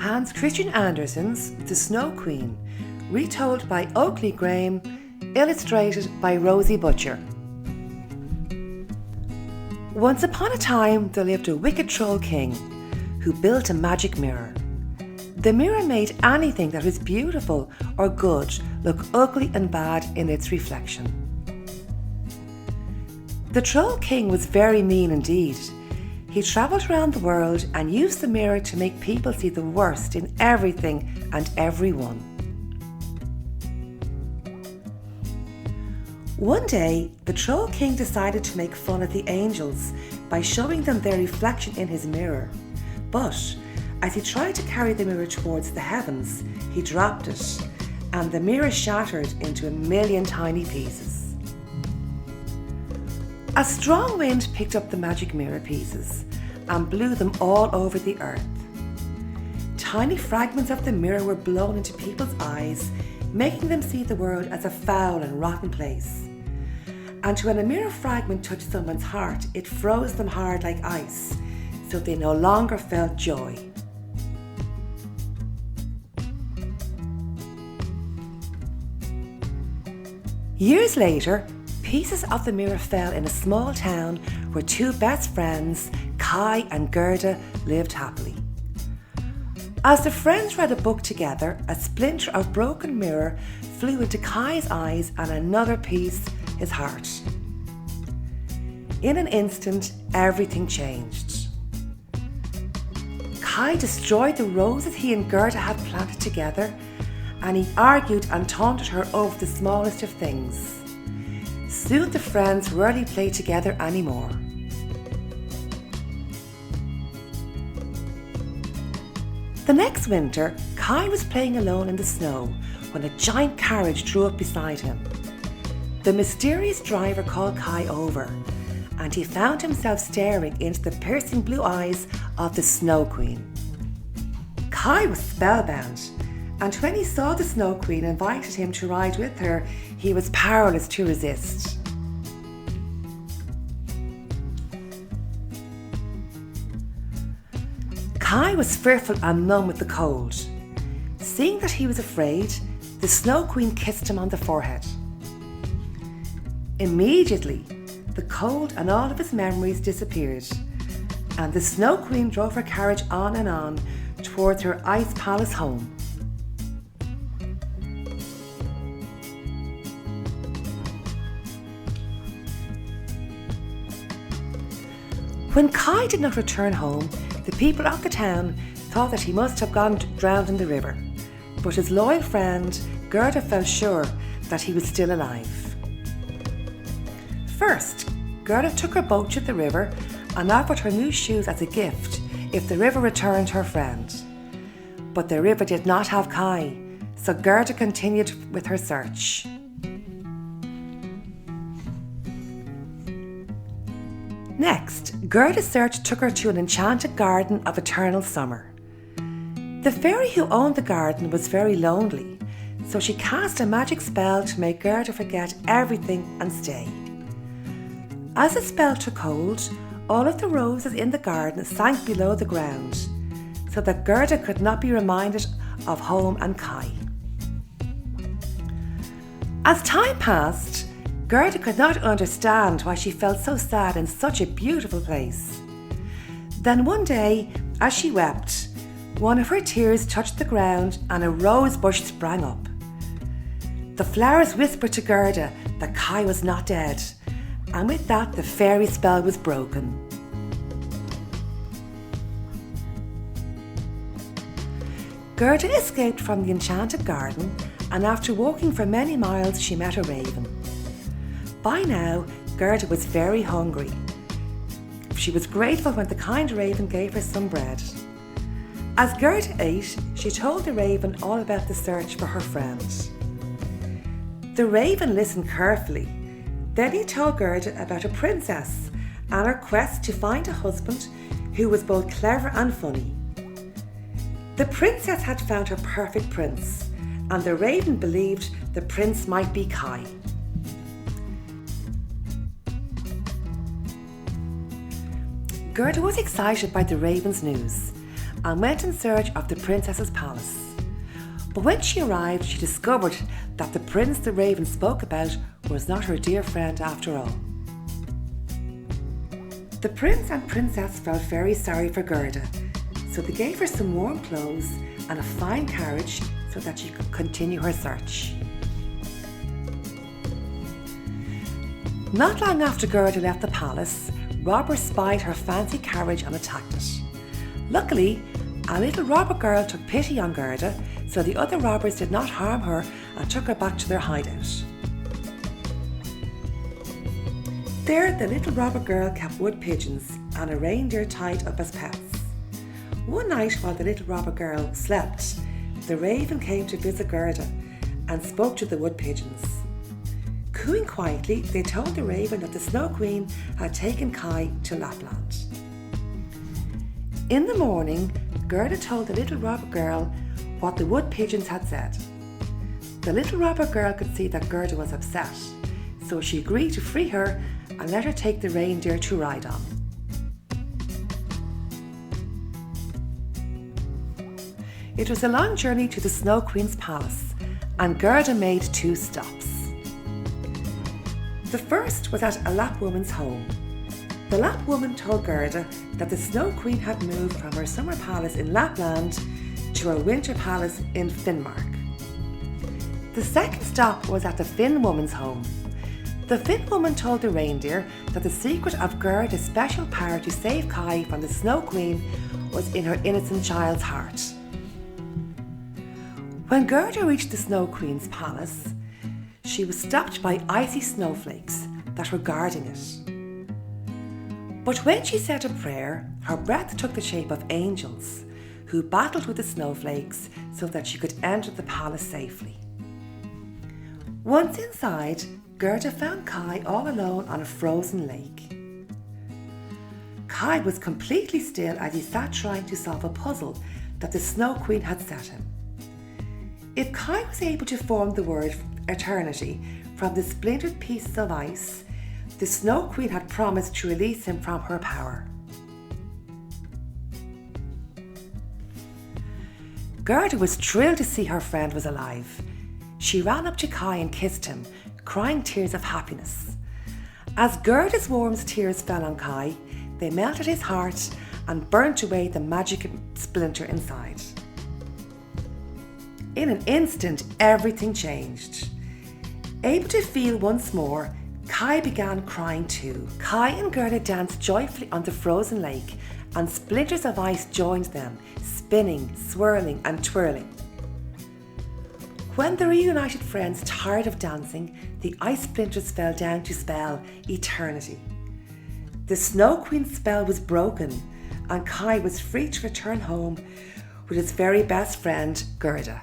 Hans Christian Andersen's The Snow Queen, retold by Oakley Graham, illustrated by Rosie Butcher. Once upon a time there lived a wicked troll king who built a magic mirror. The mirror made anything that was beautiful or good look ugly and bad in its reflection. The Troll King was very mean indeed. He travelled around the world and used the mirror to make people see the worst in everything and everyone. One day, the Troll King decided to make fun of the angels by showing them their reflection in his mirror. But as he tried to carry the mirror towards the heavens, he dropped it, and the mirror shattered into a million tiny pieces. A strong wind picked up the magic mirror pieces and blew them all over the earth. Tiny fragments of the mirror were blown into people's eyes, making them see the world as a foul and rotten place. And when a mirror fragment touched someone's heart, it froze them hard like ice, so they no longer felt joy. Years later, pieces of the mirror fell in a small town where two best friends, Kai and Gerda, lived happily. As the friends read a book together, a splinter of broken mirror flew into Kai's eyes and another piece his heart. In an instant, everything changed. Kai destroyed the roses he and Gerda had planted together, and he argued and taunted her over the smallest of things. Soon the friends rarely played together anymore. The next winter, Kai was playing alone in the snow when a giant carriage drew up beside him. The mysterious driver called Kai over, and he found himself staring into the piercing blue eyes of the Snow Queen. Kai was spellbound, and when he saw the Snow Queen invited him to ride with her, he was powerless to resist. Kai was fearful and numb with the cold. Seeing that he was afraid, the Snow Queen kissed him on the forehead. Immediately, the cold and all of his memories disappeared, and the Snow Queen drove her carriage on and on towards her ice palace home. When Kai did not return home, the people of the town thought that he must have gone drowned in the river, but his loyal friend Gerda felt sure that he was still alive. First, Gerda took her boat to the river and offered her new shoes as a gift if the river returned her friend. But the river did not have Kai, so Gerda continued with her search. Next, Gerda's search took her to an enchanted garden of eternal summer. The fairy who owned the garden was very lonely, so she cast a magic spell to make Gerda forget everything and stay. As the spell took hold, all of the roses in the garden sank below the ground, so that Gerda could not be reminded of home and Kai. As time passed, Gerda could not understand why she felt so sad in such a beautiful place. Then one day, as she wept, one of her tears touched the ground and a rose bush sprang up. The flowers whispered to Gerda that Kai was not dead, and with that the fairy spell was broken. Gerda escaped from the enchanted garden, and after walking for many miles she met a raven. By now, Gerda was very hungry. She was grateful when the kind raven gave her some bread. As Gerda ate, she told the raven all about the search for her friend. The raven listened carefully. Then he told Gerda about a princess and her quest to find a husband who was both clever and funny. The princess had found her perfect prince, and the raven believed the prince might be Kai. Gerda was excited by the raven's news, and went in search of the princess's palace. But when she arrived, she discovered that the prince the raven spoke about was not her dear friend after all. The prince and princess felt very sorry for Gerda, so they gave her some warm clothes and a fine carriage so that she could continue her search. Not long after Gerda left the palace, robbers spied her fancy carriage and attacked it. Luckily, a little robber girl took pity on Gerda, so the other robbers did not harm her and took her back to their hideout. There, the little robber girl kept wood pigeons and a reindeer tied up as pets. One night, while the little robber girl slept, the raven came to visit Gerda and spoke to the wood pigeons. Cooing quietly, they told the raven that the Snow Queen had taken Kai to Lapland. In the morning, Gerda told the little robber girl what the wood pigeons had said. The little robber girl could see that Gerda was upset, so she agreed to free her and let her take the reindeer to ride on. It was a long journey to the Snow Queen's palace, and Gerda made 2 stops. The first was at a Lapp woman's home. The Lapp woman told Gerda that the Snow Queen had moved from her summer palace in Lapland to her winter palace in Finnmark. The second stop was at the Finn woman's home. The Finn woman told the reindeer that the secret of Gerda's special power to save Kai from the Snow Queen was in her innocent child's heart. When Gerda reached the Snow Queen's palace, she was stopped by icy snowflakes that were guarding it. But when she said a prayer, her breath took the shape of angels, who battled with the snowflakes so that she could enter the palace safely. Once inside, Gerda found Kai all alone on a frozen lake. Kai was completely still as he sat trying to solve a puzzle that the Snow Queen had set him. If Kai was able to form the word eternity from the splintered pieces of ice, the Snow Queen had promised to release him from her power. Gerda was thrilled to see her friend was alive. She ran up to Kai and kissed him, crying tears of happiness. As Gerda's warm tears fell on Kai, they melted his heart and burnt away the magic splinter inside. In an instant, everything changed. Able to feel once more, Kai began crying too. Kai and Gerda danced joyfully on the frozen lake, and splinters of ice joined them, spinning, swirling and twirling. When the reunited friends tired of dancing, the ice splinters fell down to spell eternity. The Snow Queen's spell was broken, and Kai was free to return home with his very best friend, Gerda.